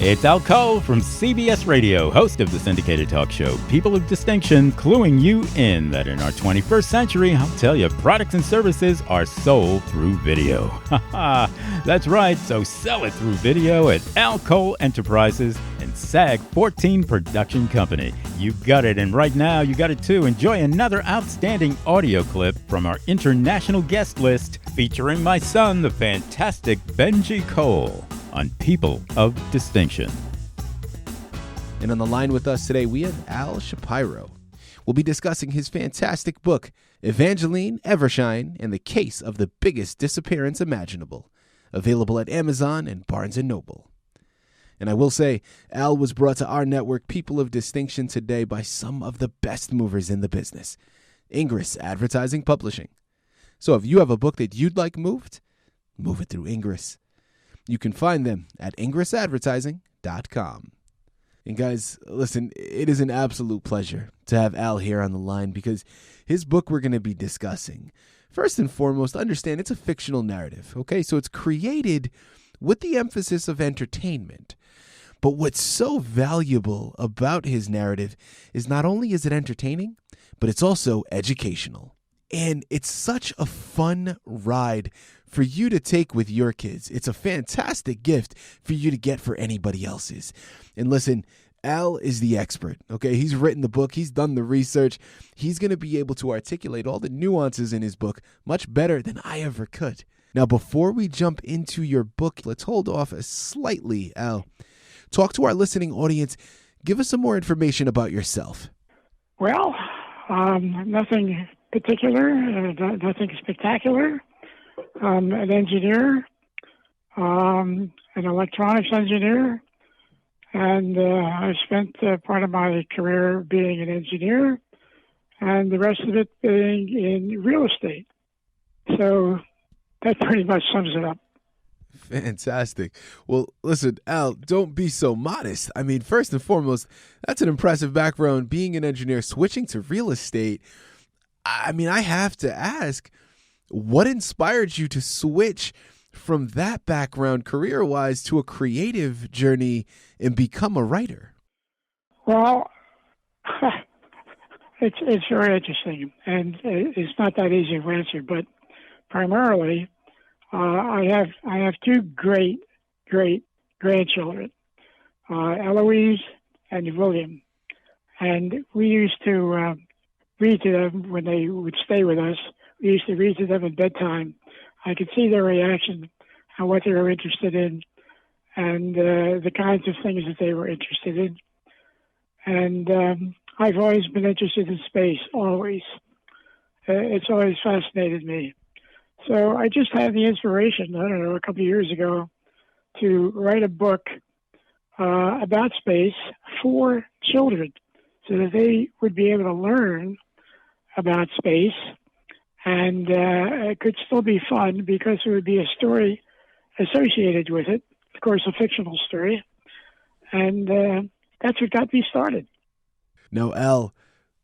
It's Al Cole from CBS Radio, host of the syndicated talk show People of Distinction, cluing you in that in our 21st century, I'll tell you, products and services are sold through video. That's right, so sell it through video at Al Cole Enterprises and SAG 14 Production Company. You got it, and right now you got it too. Enjoy another outstanding audio clip from our international guest list featuring my son, the fantastic Benji Cole, on People of Distinction. And on the line with us today, we have Al Shapiro. We'll be discussing his fantastic book, Evangeline Evershine and the Case of the Biggest Disappearance Imaginable, available at Amazon and Barnes & Noble. And I will say, Al was brought to our network, People of Distinction, today by some of the best movers in the business, Ingress Advertising Publishing. So if you have a book that you'd like moved, move it through Ingress. You can find them at ingressadvertising.com. And guys, listen, it is an absolute pleasure to have Al here on the line because his book we're going to be discussing, first and foremost, understand it's a fictional narrative, okay? So it's created with the emphasis of entertainment. But what's so valuable about his narrative is not only is it entertaining, but it's also educational. And it's such a fun ride for you to take with your kids. It's a fantastic gift for you to get for anybody else's. And listen, Al is the expert, okay? He's written the book. He's done the research. He's going to be able to articulate all the nuances in his book much better than I ever could. Now, before we jump into your book, let's hold off slightly, Al. Talk to our listening audience. Give us some more information about yourself. Well, nothing particular, nothing spectacular. I'm an engineer, an electronics engineer, and I spent part of my career being an engineer and the rest of it being in real estate. So that pretty much sums it up. Fantastic. Well, listen, Al, don't be so modest. I mean, first and foremost, that's an impressive background, being an engineer, switching to real estate. I mean, I have to ask, what inspired you to switch from that background career-wise to a creative journey and become a writer? Well, it's very interesting, and it's not that easy to answer, but primarily, I have two great grandchildren, Eloise and William, and we used to read to them when they would stay with us. We used to read to them at bedtime. I could see their reaction and what they were interested in, and the kinds of things that they were interested in. And I've always been interested in space, always. It's always fascinated me. So I just had the inspiration, I don't know, a couple of years ago to write a book about space for children so that they would be able to learn about space. And it could still be fun because there would be a story associated with it, of course, a fictional story. And that's what got me started. Now, Al,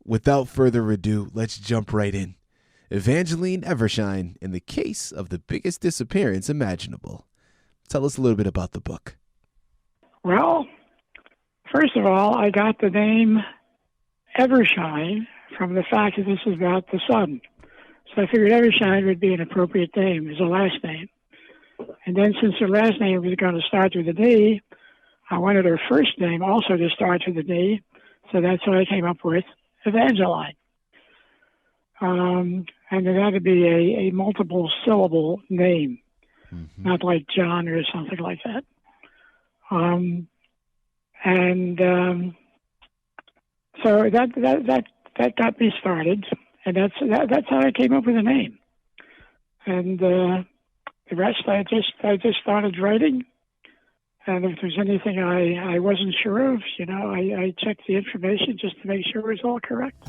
without further ado, let's jump right in. Evangeline Evershine and the Case of the Biggest Disappearance Imaginable. Tell us a little bit about the book. Well, first of all, I got the name Evershine from the fact that this is about the sun. So I figured Evershine would be an appropriate name as a last name. And then since her last name was going to start with an E, I wanted her first name also to start with an E. So that's what I came up with, Evangeline. And it had to be a multiple syllable name, not like John or something like that. So that got me started, and that's how I came up with the name. And the rest, I just started writing. And if there's anything I wasn't sure of, I checked the information just to make sure it was all correct.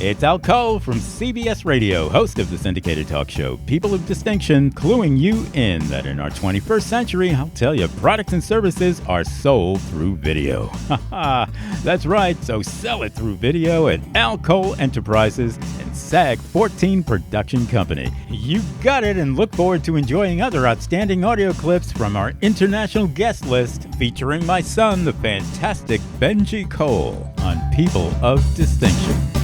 It's Al Cole from CBS Radio, host of the syndicated talk show People of Distinction, cluing you in that in our 21st century, I'll tell you, products and services are sold through video. That's right, so sell it through video at Al Cole Enterprises and SAG 14 production company. You got it, and look forward to enjoying other outstanding audio clips from our international guest list featuring my son, the fantastic Benji Cole, on People of Distinction.